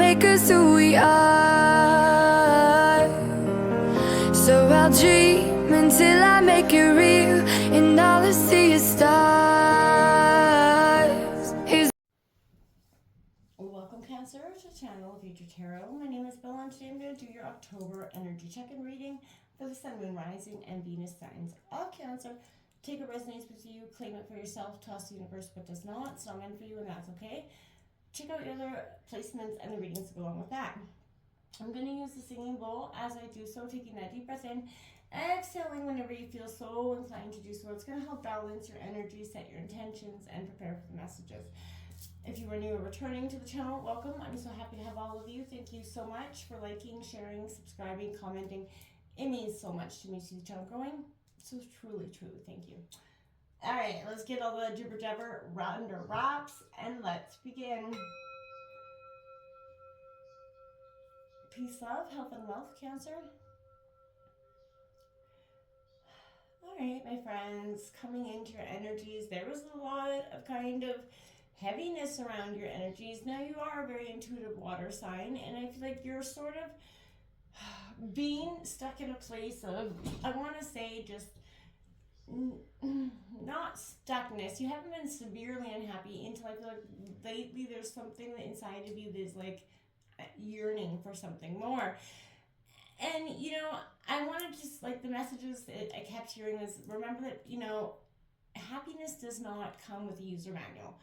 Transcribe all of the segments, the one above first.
make us who we are. So I'll dream until I make it real, and all I see is stars. Welcome, Cancer, to Channel Future Tarot. My name is Bella, and today I'm going to do your October energy check-in reading for the Sun, Moon, Rising, and Venus signs of Cancer. Take what resonates with you, claim it for yourself, toss the universe what does not. It's not meant for you, and that's okay. Check out your other placements and the readings that go along with that. I'm going to use the singing bowl as I do so, taking that deep breath in, exhaling whenever you feel so inclined to do so. It's going to help balance your energy, set your intentions, and prepare for the messages. If you are new or returning to the channel, welcome. I'm so happy to have all of you. Thank you so much for liking, sharing, subscribing, commenting. It means so much to me to see the channel growing. So truly, truly, thank you. All right, let's get all the jibber jabber under wraps and let's begin. Peace, love, health, and wealth, Cancer. All right, my friends, coming into your energies, there was a lot of kind of heaviness around your energies. Now, you are a very intuitive water sign, and I feel like you're sort of being stuck in a place of, I want to say, just not stuckness. You haven't been severely unhappy until I feel like lately there's something inside of you that's like yearning for something more. And, you know, I want to just, like, the messages that I kept hearing is, remember that, you know, happiness does not come with a user manual.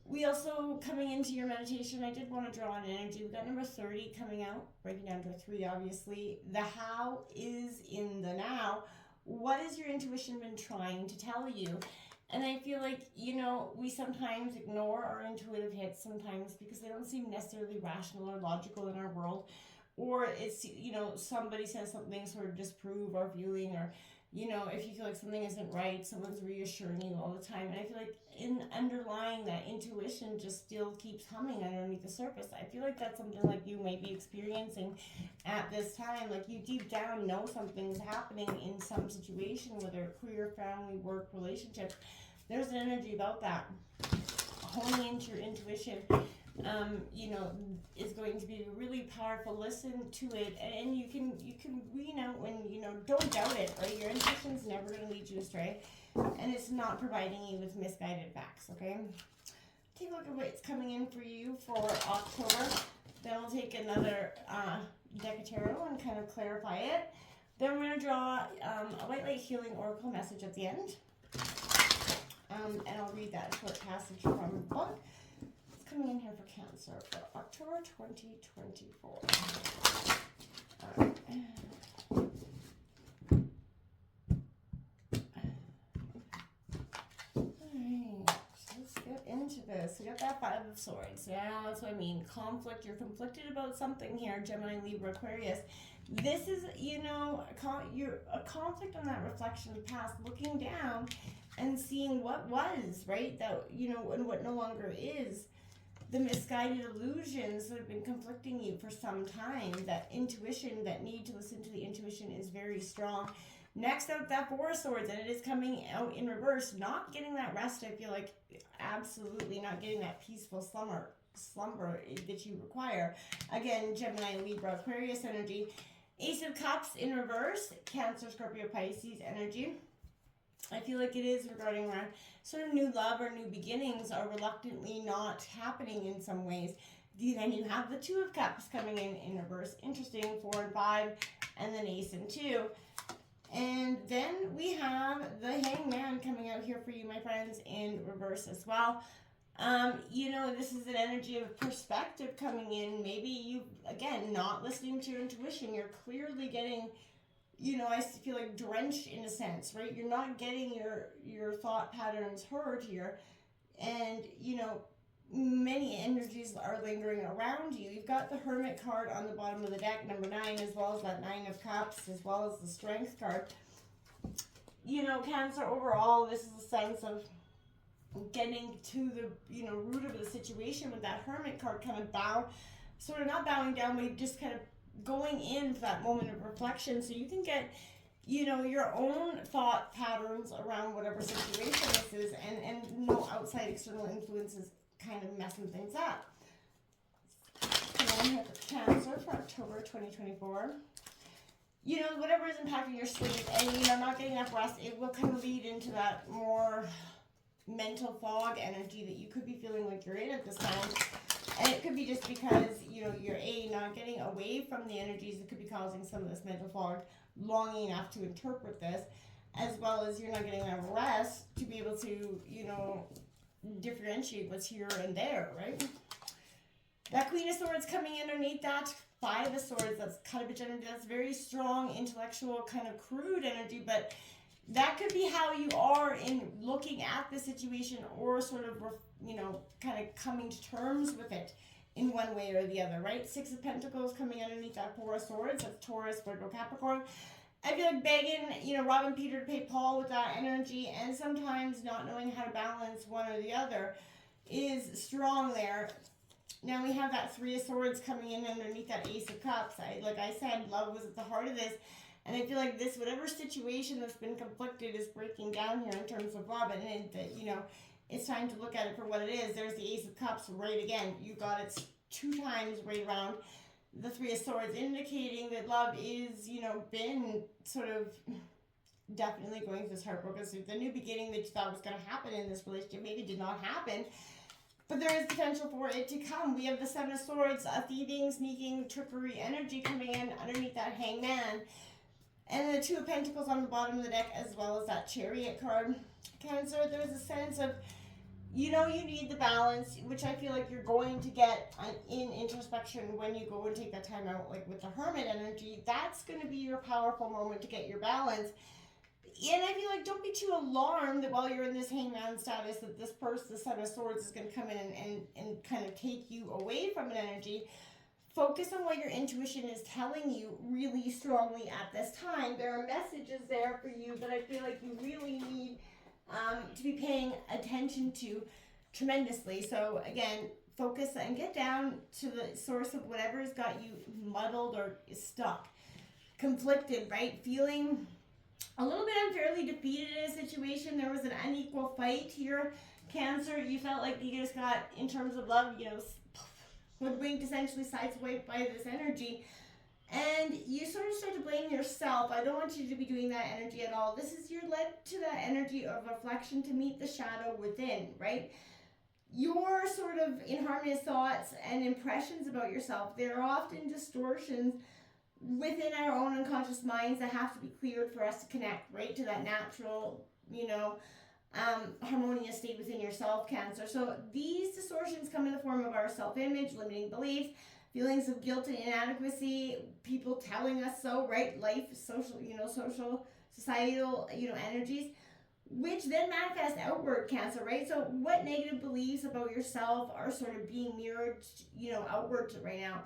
We also, coming into your meditation, I did want to draw on energy. We've got number 30 coming out, breaking down to a 3, obviously. The how is in the now. What has your intuition been trying to tell you? And I feel like, you know, we sometimes ignore our intuitive hits sometimes because they don't seem necessarily rational or logical in our world. Or it's, you know, somebody says something sort of disprove our feeling, or, you know, if you feel like something isn't right, someone's reassuring you all the time. And I feel like in underlying that, intuition just still keeps humming underneath the surface. I feel like that's something like you may be experiencing at this time. Like you deep down know something's happening in some situation, whether career, family, work, relationship. There's an energy about that. Honing into your intuition, you know, is going to be really powerful. Listen to it, and you can wean out when, you know, don't doubt it, right? Your intuition's never going to lead you astray, and it's not providing you with misguided facts, okay? Take a look at what's coming in for you for October. Then we'll take another deck of tarot and kind of clarify it. Then we're going to draw a white light healing oracle message at the end. And I'll read that short passage from the book. It's coming in here for Cancer for October 2024. Alright, so let's get into this. We got that 5 of Swords. Yeah, that's what I mean. Conflict. You're conflicted about something here, Gemini, Libra, Aquarius. This is, you know, you're a conflict on that reflection of the past, looking down and seeing what was, right? That, you know, and what no longer is. The misguided illusions that have been conflicting you for some time. That intuition, that need to listen to the intuition is very strong. Next up, that 4 of Swords, and it is coming out in reverse. Not getting that rest, I feel like, absolutely not getting that peaceful slumber that you require. Again, Gemini, Libra, Aquarius energy. Ace of Cups in reverse, Cancer, Scorpio, Pisces energy. I feel like it is regarding around sort of new love or new beginnings are reluctantly not happening in some ways. Then you have the 2 of Cups coming in reverse. Interesting, 4 and 5, and then Ace and 2. And then we have the Hangman coming out here for you, my friends, in reverse as well. You know, this is an energy of perspective coming in. Maybe you, again, not listening to your intuition. You're clearly getting, you know, I feel like drenched in a sense, right? You're not getting your thought patterns heard here. And, you know, many energies are lingering around you. You've got the Hermit card on the bottom of the deck, number 9, as well as that 9 of Cups, as well as the Strength card. You know, Cancer, overall, this is a sense of getting to the, you know, root of the situation with that Hermit card, kind of sort of not bowing down, but just kind of going in for that moment of reflection, so you can get, you know, your own thought patterns around whatever situation this is, and no outside external influences kind of messing things up. Cancer for October 2024. You know, whatever is impacting your sleep and, you know, not getting enough rest, it will kind of lead into that more mental fog energy that you could be feeling like you're in at this time. And it could be just because, you know, you're not getting away from the energies that could be causing some of this mental fog long enough to interpret this, as well as you're not getting enough rest to be able to, you know, differentiate what's here and there, right? That Queen of Swords coming underneath that Five of Swords, that's kind of a energy, that's very strong, intellectual, kind of crude energy, but that could be how you are in looking at the situation or sort of, you know, kind of coming to terms with it in one way or the other, right? Six of Pentacles coming underneath that Four of Swords, that's Taurus, Virgo, Capricorn. I feel like begging, you know, robbing Peter to pay Paul with that energy, and sometimes not knowing how to balance one or the other is strong there. Now we have that Three of Swords coming in underneath that Ace of Cups. Like I said, love was at the heart of this. And I feel like this, whatever situation that's been conflicted is breaking down here in terms of love. And you know, it's time to look at it for what it is. There's the Ace of Cups right again. You got it 2 times right around the Three of Swords, indicating that love is, you know, been sort of definitely going through this heartbroken. So the new beginning that you thought was going to happen in this relationship maybe did not happen. But there is potential for it to come. We have the Seven of Swords, a thieving, sneaking, trickery energy coming in underneath that Hangman. And the Two of Pentacles on the bottom of the deck, as well as that Chariot card. Cancer, there's a sense of, you know, you need the balance, which I feel like you're going to get in introspection when you go and take that time out, like with the Hermit energy. That's going to be your powerful moment to get your balance. And I feel like don't be too alarmed that while you're in this Hangman status that this person, the Seven of Swords, is going to come in and kind of take you away from an energy. Focus on what your intuition is telling you really strongly at this time. There are messages there for you that I feel like you really need to be paying attention to tremendously. So again, focus and get down to the source of whatever's got you muddled or stuck, conflicted, right? Feeling a little bit unfairly defeated in a situation. There was an unequal fight here. Cancer, you felt like you just got, in terms of love, you know, hoodwinked, essentially sideswiped by this energy. And you sort of start to blame yourself. I don't want you to be doing that energy at all. This is, you're led to that energy of reflection to meet the shadow within, right? Your sort of inharmonious thoughts and impressions about yourself, they're often distortions within our own unconscious minds that have to be cleared for us to connect, right, to that natural, you know, harmonious state within yourself, Cancer. So these distortions come in the form of our self-image, limiting beliefs, feelings of guilt and inadequacy, people telling us so, right? Life, social, you know, social, societal, you know, energies, which then manifest outward, Cancer, right? So what negative beliefs about yourself are sort of being mirrored, you know, outward right now?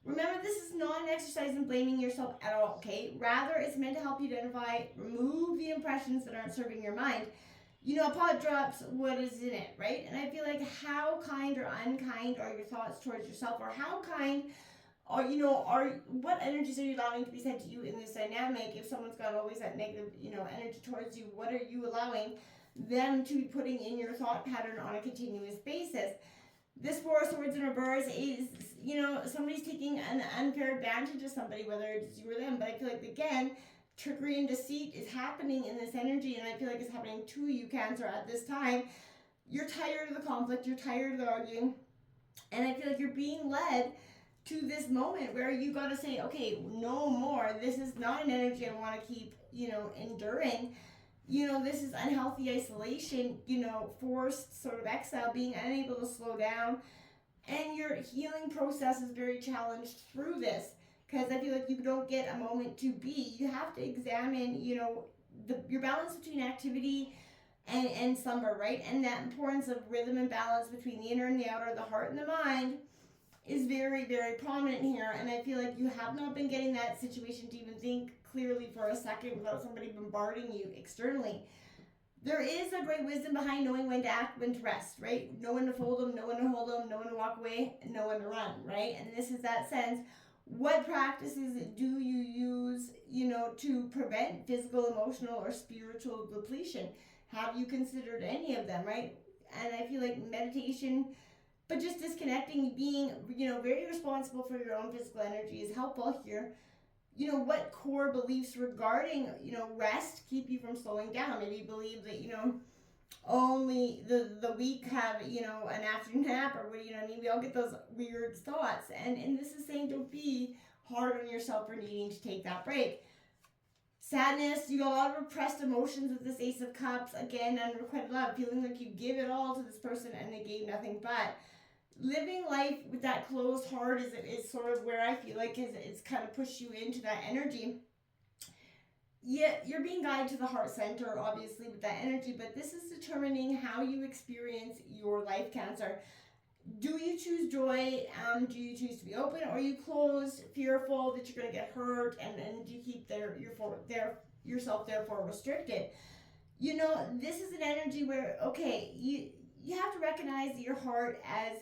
Remember, this is not an exercise in blaming yourself at all, okay? Rather, it's meant to help you identify, remove the impressions that aren't serving your mind. You know, a pot drops, what is in it, right? And I feel like how kind or unkind are your thoughts towards yourself, or how kind are, you know, what energies are you allowing to be sent to you in this dynamic? If someone's got always that negative, you know, energy towards you, what are you allowing them to be putting in your thought pattern on a continuous basis? This Four of Swords in reverse is, you know, somebody's taking an unfair advantage of somebody, whether it's you or them. But I feel like, again, trickery and deceit is happening in this energy, and I feel like it's happening to you, Cancer, at this time. You're tired of the conflict, you're tired of the arguing, and I feel like you're being led to this moment where you got to say, okay, no more. This is not an energy I want to keep, you know, enduring. You know, this is unhealthy isolation, you know, forced sort of exile, being unable to slow down. And your healing process is very challenged through this, because I feel like you don't get a moment to be. You have to examine, you know, your balance between activity and slumber, right? And that importance of rhythm and balance between the inner and the outer, the heart and the mind, is very, very prominent here. And I feel like you have not been getting that situation to even think clearly for a second without somebody bombarding you externally. There is a great wisdom behind knowing when to act, when to rest, right? Know when to fold them, know when to hold them, know when to walk away, and know when to run, right? And this is that sense. What practices do you use, you know, to prevent physical, emotional, or spiritual depletion? Have you considered any of them, right? And I feel like meditation, but just disconnecting, being, very responsible for your own physical energy is helpful here. What core beliefs regarding, rest keep you from slowing down? Maybe you believe that, only the weak have, an afternoon nap, or what, we all get those weird thoughts. And this is saying don't be hard on yourself for needing to take that break. Sadness, you got a lot of repressed emotions with this Ace of Cups. Again, unrequited love, feeling like you give it all to this person and they gave nothing but. Living life with that closed heart is sort of where I feel like it's kind of pushed you into that energy. Yeah, you're being guided to the heart center, obviously, with that energy, but this is determining how you experience your life, Cancer. Do you choose joy? Do you choose to be open? Or are you closed, fearful that you're going to get hurt, and do you keep yourself therefore restricted? This is an energy where, okay, you have to recognize your heart as,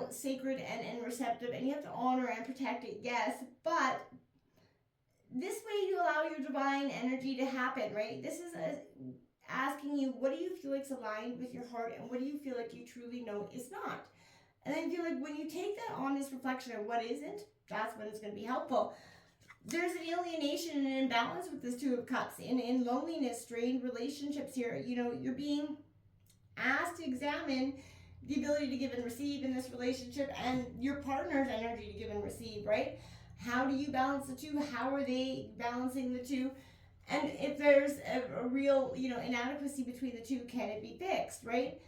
sacred and receptive, and you have to honor and protect it, yes, but this way you allow your divine energy to happen, right? This is asking you, what do you feel like is aligned with your heart, and what do you feel like you truly know is not? And I feel like when you take that honest reflection of what isn't, that's when it's going to be helpful. There's an alienation and an imbalance with this Two of Cups. In loneliness, strained relationships here, you're being asked to examine the ability to give and receive in this relationship, and your partner's energy to give and receive, right? How do you balance the two? How are they balancing the two? And if there's a real, inadequacy between the two, can it be fixed, right?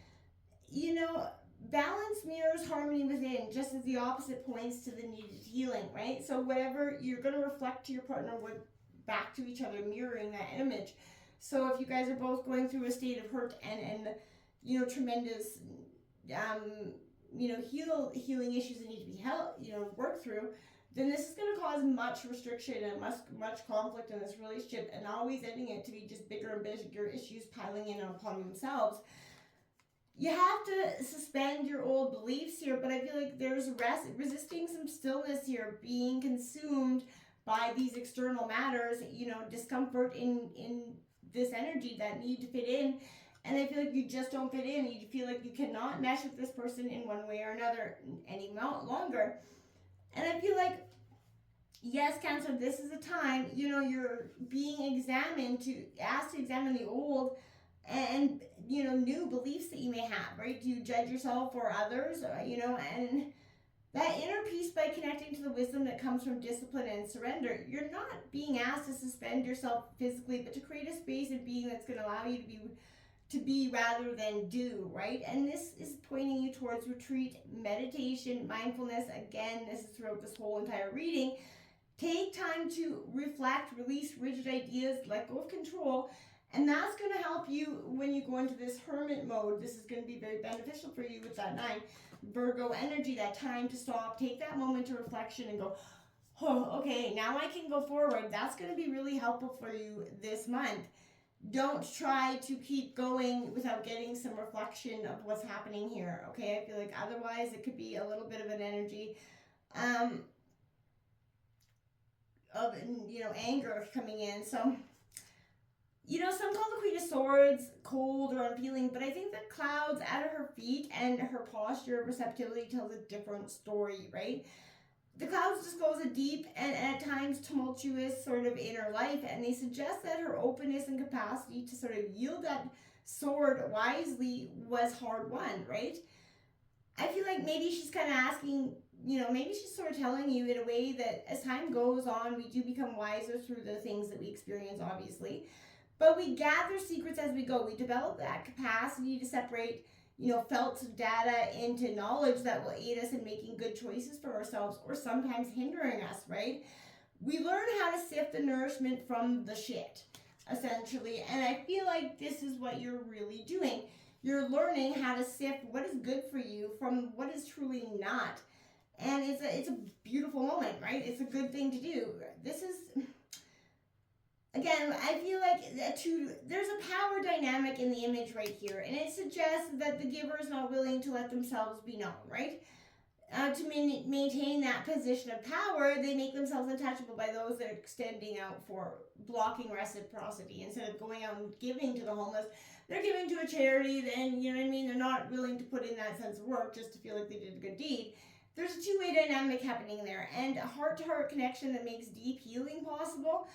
Balance mirrors harmony within, just as the opposite points to the needed healing, right? So whatever you're going to reflect to your partner, back to each other, mirroring that image. So if you guys are both going through a state of hurt and tremendous, healing issues that need to be worked through, then this is going to cause much restriction and much conflict in this relationship, and always ending it to be just bigger and bigger issues piling in upon themselves. You have to suspend your old beliefs here, but I feel like there's resisting some stillness here, being consumed by these external matters, discomfort in this energy that need to fit in. And I feel like you just don't fit in. You feel like you cannot mesh with this person in one way or another any longer. And I feel like, yes, Cancer, this is a time, you're being asked to examine the old and, new beliefs that you may have, right? Do you judge yourself or others, and that inner peace by connecting to the wisdom that comes from discipline and surrender. You're not being asked to suspend yourself physically, but to create a space of being that's going to allow you to be rather than do, right? And this is pointing you towards retreat, meditation, mindfulness. Again, this is throughout this whole entire reading. Take time to reflect, release rigid ideas, let go of control, and that's going to help you when you go into this hermit mode. This is going to be very beneficial for you with that 9 Virgo energy, that time to stop, take that moment to reflection and go, oh, okay, now I can go forward. That's going to be really helpful for you this month. Don't try to keep going without getting some reflection of what's happening here, okay? I feel like otherwise it could be a little bit of an energy of, anger coming in. So, some call the Queen of Swords cold or unfeeling, but I think the clouds at her feet and her posture of receptivity tells a different story, right? The clouds disclose a deep and at times tumultuous sort of inner life, and they suggest that her openness and capacity to sort of yield that sword wisely was hard won, right? I feel like maybe she's kind of asking, maybe she's sort of telling you in a way that as time goes on, we do become wiser through the things that we experience, obviously. But we gather secrets as we go. We develop that capacity to separate, felt data into knowledge that will aid us in making good choices for ourselves, or sometimes hindering us, right? We learn how to sift the nourishment from the shit, essentially. And I feel like this is what you're really doing. You're learning how to sift what is good for you from what is truly not. And it's a beautiful moment, right? It's a good thing to do. This is... Again, I feel like there's a power dynamic in the image right here, and it suggests that the giver is not willing to let themselves be known, right? to maintain that position of power, they make themselves untouchable by those that are extending out for blocking reciprocity. Instead of going out and giving to the homeless, they're giving to a charity, then, you know what I mean, they're not willing to put in that sense of work just to feel like they did a good deed. There's a two-way dynamic happening there, and a heart-to-heart connection that makes deep healing possible,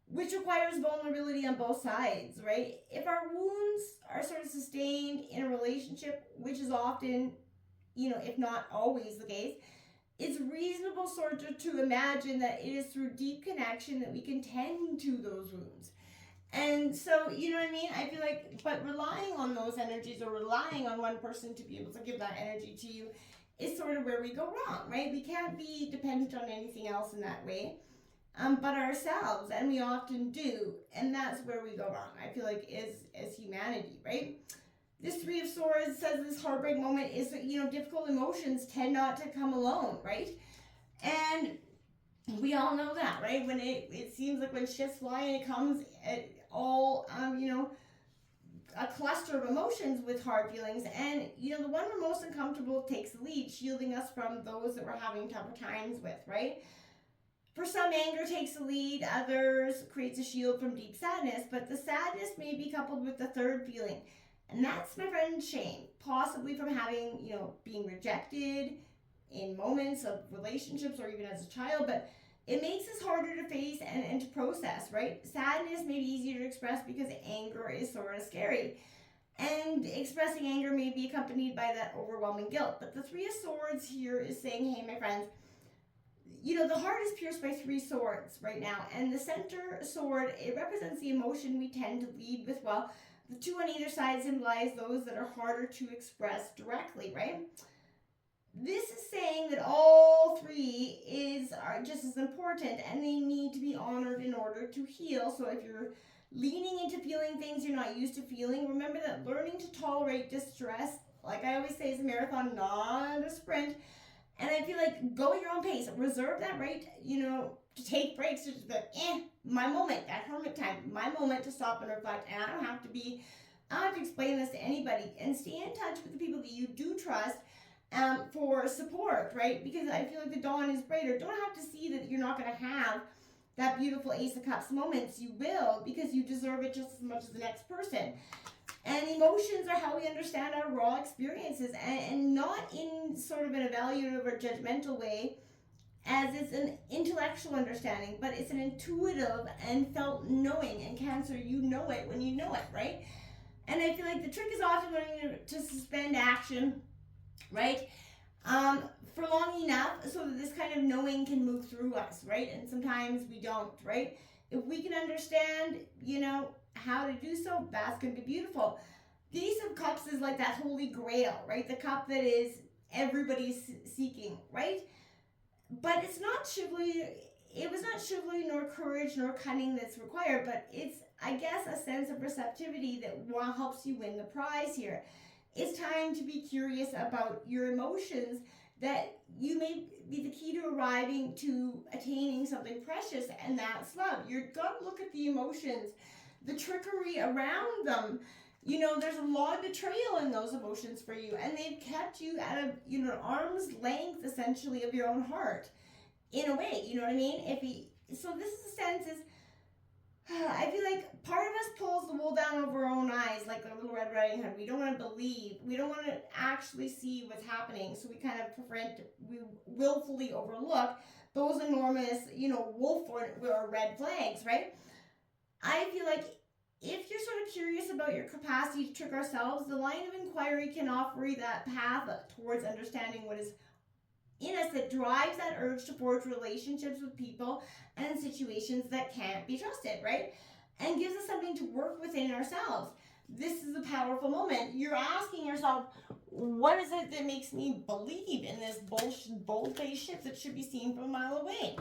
which requires vulnerability on both sides, right? If our wounds are sort of sustained in a relationship, which is often, if not always the case, it's reasonable sort of to imagine that it is through deep connection that we can tend to those wounds. And so, you know what I mean? I feel like, but relying on those energies or relying on one person to be able to give that energy to you is sort of where we go wrong, right? We can't be dependent on anything else in that way, but ourselves, and we often do, and that's where we go wrong, I feel like, as humanity, right? This Three of Swords says this heartbreak moment is, difficult emotions tend not to come alone, right? And we all know that, right? When it seems like when shit's flying, it comes at all, a cluster of emotions with hard feelings. And, the one we're most uncomfortable takes the lead, shielding us from those that we're having tougher times with, right? For some, anger takes the lead, others creates a shield from deep sadness, but the sadness may be coupled with the third feeling. And that's, my friend, shame, possibly from having, being rejected in moments of relationships or even as a child, but it makes us harder to face and to process, right? Sadness may be easier to express because anger is sort of scary. And expressing anger may be accompanied by that overwhelming guilt. But the Three of Swords here is saying, hey, my friends, the heart is pierced by three swords right now. And the center sword, it represents the emotion we tend to lead with. Well, the two on either side symbolize those that are harder to express directly, right? This is saying that all three are just as important, and they need to be honored in order to heal. So if you're leaning into feeling things you're not used to feeling, remember that learning to tolerate distress, like I always say, is a marathon, not a sprint. And I feel like go at your own pace. Reserve that right, to take breaks, to just be like, my moment, that hermit time, my moment to stop and reflect. And I don't have to explain this to anybody. And stay in touch with the people that you do trust for support, right? Because I feel like the dawn is brighter. Don't have to see that you're not going to have that beautiful Ace of Cups moments. You will, because you deserve it just as much as the next person. And emotions are how we understand our raw experiences, and not in sort of an evaluative or judgmental way, as it's an intellectual understanding, but it's an intuitive and felt knowing. And Cancer, you know it when you know it, right? And I feel like the trick is often learning to suspend action, right? For long enough so that this kind of knowing can move through us, right? And sometimes we don't, right? If we can understand, how to do so, that's going to be beautiful. The Ace of Cups is like that holy grail, right? The cup that is everybody's seeking, right? But it's not chivalry. It was not chivalry nor courage nor cunning that's required, but it's, I guess, a sense of receptivity that helps you win the prize here. It's time to be curious about your emotions, that you may be the key to arriving to attaining something precious, and that's love. You've got to look at the emotions, the trickery around them. There's a lot of betrayal in those emotions for you, and they've kept you at a, arm's length, essentially, of your own heart, in a way, you know what I mean? So this is a sense is, I feel like part of us pulls the wool down over our own eyes, like the Little Red Riding Hood. We don't want to believe. We don't want to actually see what's happening. So we kind of we willfully overlook those enormous, wolf or red flags, right? I feel like if you're sort of curious about your capacity to trick ourselves, the line of inquiry can offer you that path towards understanding what is in us that drives that urge to forge relationships with people and situations that can't be trusted, right? And gives us something to work within ourselves. This is a powerful moment. You're asking yourself, what is it that makes me believe in this bold-faced shit that should be seen from a mile away?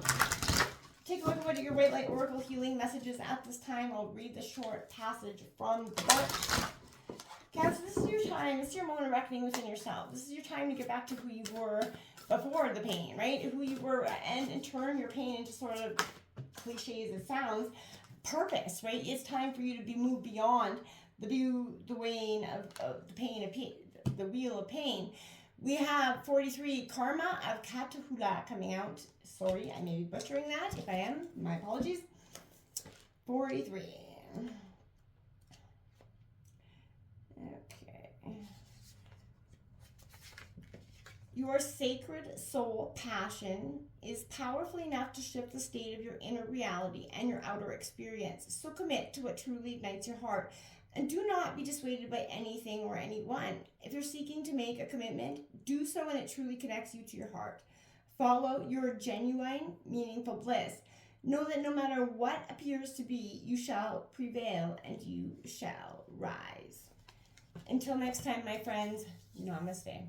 Take a look at what your White Light Oracle healing messages at this time. I'll read the short passage from the book. Cancer, this is your time. This is your moment of reckoning within yourself. This is your time to get back to who you were before the pain, right? Who you were, and turn your pain into, sort of cliches it sounds, purpose, right? It's time for you to be moved beyond the wane of the pain, the wheel of pain. We have 43, Karma of Catahoula coming out. Sorry, I may be butchering that. If I am, my apologies. 43. Okay. Your sacred soul passion is powerful enough to shift the state of your inner reality and your outer experience. So commit to what truly ignites your heart. And do not be dissuaded by anything or anyone. If you're seeking to make a commitment, do so when it truly connects you to your heart. Follow your genuine, meaningful bliss. Know that no matter what appears to be, you shall prevail and you shall rise. Until next time, my friends, namaste.